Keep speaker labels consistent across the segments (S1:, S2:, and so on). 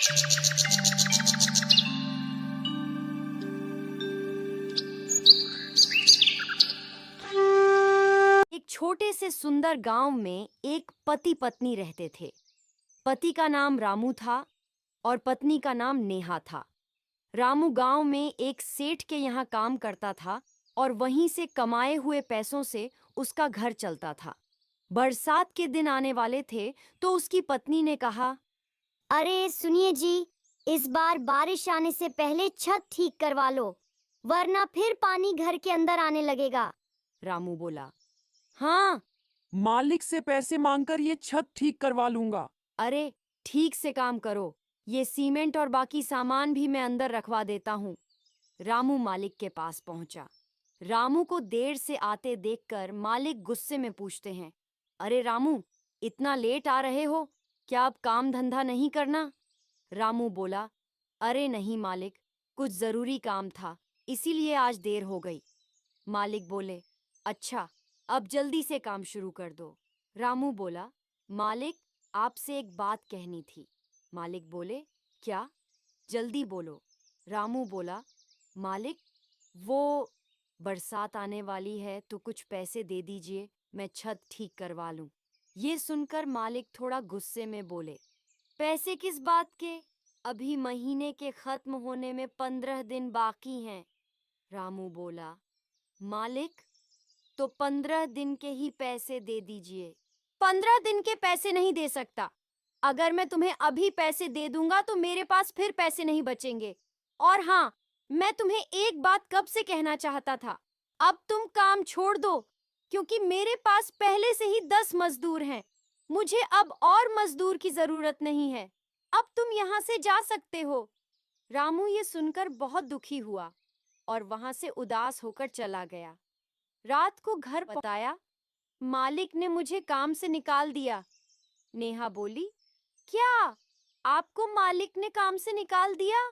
S1: एक छोटे से सुंदर गांव में एक पति पत्नी रहते थे। पति का नाम रामू था और पत्नी का नाम नेहा था। रामू गांव में एक सेठ के यहाँ काम करता था और वहीं से कमाए हुए पैसों से उसका घर चलता था। बरसात के दिन आने वाले थे तो उसकी पत्नी ने कहा,
S2: अरे सुनिए जी, इस बार बारिश आने से पहले छत ठीक करवा लो, वरना फिर पानी घर के अंदर आने लगेगा।
S1: रामू बोला, हाँ,
S3: मालिक से पैसे मांगकर ये छत ठीक करवा लूंगा।
S1: अरे ठीक से काम करो, ये सीमेंट और बाकी सामान भी मैं अंदर रखवा देता हूँ। रामू मालिक के पास पहुंचा। रामू को देर से आते देखकर मालिक गुस्से में पूछते हैं, अरे रामू, इतना लेट आ रहे हो, क्या अब काम धंधा नहीं करना? रामू बोला, अरे नहीं मालिक, कुछ जरूरी काम था, इसीलिए आज देर हो गई। मालिक बोले, अच्छा, अब जल्दी से काम शुरू कर दो। रामू बोला, मालिक, आपसे एक बात कहनी थी। मालिक बोले, क्या? जल्दी बोलो। रामू बोला, मालिक, वो बरसात आने वाली है तो कुछ पैसे दे दीजिए, मैं छत ठीक करवा लूं। ये सुनकर मालिक थोड़ा गुस्से में बोले, पैसे किस बात के? अभी महीने के खत्म होने में 15 दिन बाकी हैं। रामू बोला, मालिक, तो 15 दिन के ही पैसे दे दीजिए। 15 दिन के पैसे नहीं दे सकता। अगर मैं तुम्हें अभी पैसे दे दूंगा तो मेरे पास फिर पैसे नहीं बचेंगे। और हाँ, मैं तुम्हें एक बात कब से कहना चाहता था, अब तुम काम छोड़ दो, क्योंकि मेरे पास पहले से ही 10 मजदूर हैं। मुझे अब और मजदूर की जरूरत नहीं है। अब तुम यहाँ से जा सकते हो। रामू ये सुनकर बहुत दुखी हुआ और वहां से उदास होकर चला गया। रात को घर बताया, मालिक ने मुझे काम से निकाल दिया। नेहा बोली, क्या? आपको मालिक ने काम से निकाल दिया?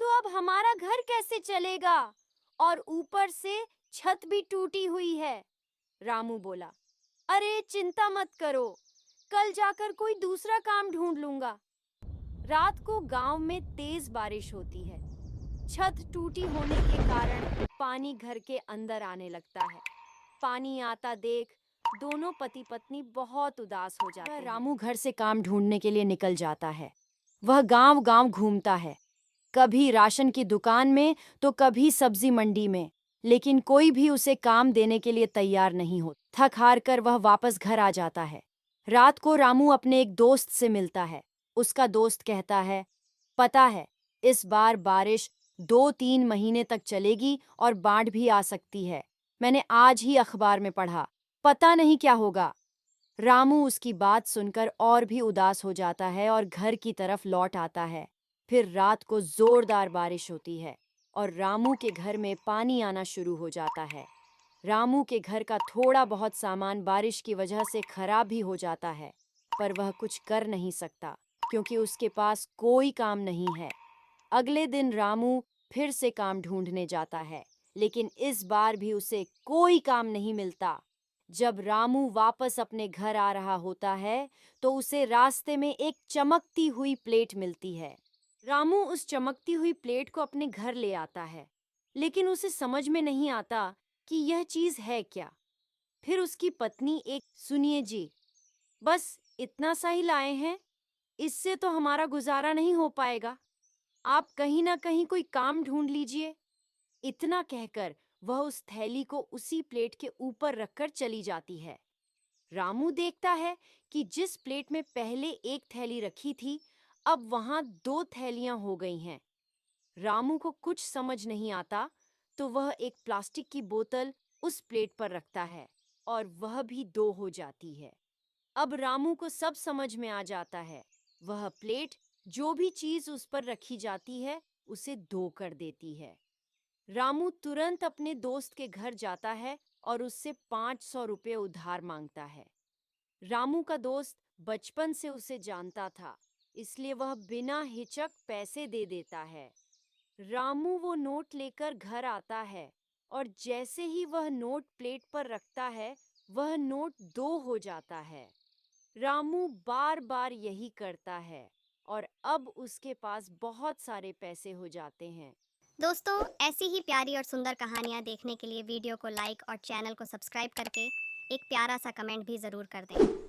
S1: तो अब हमारा घर कैसे चलेगा? और ऊपर से छत भी टूटी हुई है। रामू बोला, अरे चिंता मत करो, कल जाकर कोई दूसरा काम ढूंढ लूंगा। रात को गांव में तेज बारिश होती है। छत टूटी होने के कारण पानी घर के अंदर आने लगता है। पानी आता देख दोनों पति पत्नी बहुत उदास हो जाते हैं। रामू घर से काम ढूंढने के लिए निकल जाता है। वह गांव-गांव घूमता है, कभी राशन की दुकान में तो कभी सब्जी मंडी में, लेकिन कोई भी उसे काम देने के लिए तैयार नहीं हो। थक हार कर वह वापस घर आ जाता है। रात को रामू अपने एक दोस्त से मिलता है। उसका दोस्त कहता है, पता है, इस बार बारिश 2-3 महीने तक चलेगी और बाढ़ भी आ सकती है। मैंने आज ही अखबार में पढ़ा, पता नहीं क्या होगा। रामू उसकी बात सुनकर और भी उदास हो जाता है और घर की तरफ लौट आता है। फिर रात को जोरदार बारिश होती है और रामू के घर में पानी आना शुरू हो जाता है। रामू के घर का थोड़ा बहुत सामान बारिश की वजह से खराब भी हो जाता है, पर वह कुछ कर नहीं सकता क्योंकि उसके पास कोई काम नहीं है। अगले दिन रामू फिर से काम ढूंढने जाता है, लेकिन इस बार भी उसे कोई काम नहीं मिलता। जब रामू वापस अपने घर आ रहा होता है, तो उसे रास्ते में एक चमकती हुई प्लेट मिलती है। रामू उस चमकती हुई प्लेट को अपने घर ले आता है, लेकिन उसे समझ में नहीं आता कि यह चीज है क्या। फिर उसकी पत्नी एक, सुनिए जी, बस इतना सा ही लाए हैं, इससे तो हमारा गुजारा नहीं हो पाएगा। आप कहीं ना कहीं कोई काम ढूंढ लीजिए। इतना कहकर वह उस थैली को उसी प्लेट के ऊपर रखकर चली जाती है। रामू देखता है कि जिस प्लेट में पहले एक थैली रखी थी, अब वहां 2 थैलियां हो गई हैं। रामू को कुछ समझ नहीं आता, तो वह एक प्लास्टिक की बोतल उस प्लेट पर रखता है और वह भी 2 हो जाती है। अब रामू को सब समझ में आ जाता है। वह प्लेट, जो भी चीज उस पर रखी जाती है, उसे 2 कर देती है। रामू तुरंत अपने दोस्त के घर जाता है और उससे 500 रुपये उधार मांगता है। रामू का दोस्त बचपन से उसे जानता था, इसलिए वह बिना हिचक पैसे दे देता है। रामू वो नोट लेकर घर आता है और जैसे ही वह नोट प्लेट पर रखता है, वह नोट 2 हो जाता है। रामू बार बार यही करता है और अब उसके पास बहुत सारे पैसे हो जाते हैं।
S2: दोस्तों, ऐसी ही प्यारी और सुंदर कहानियाँ देखने के लिए वीडियो को लाइक और चैनल को सब्सक्राइब करके एक प्यारा सा कमेंट भी ज़रूर कर दें।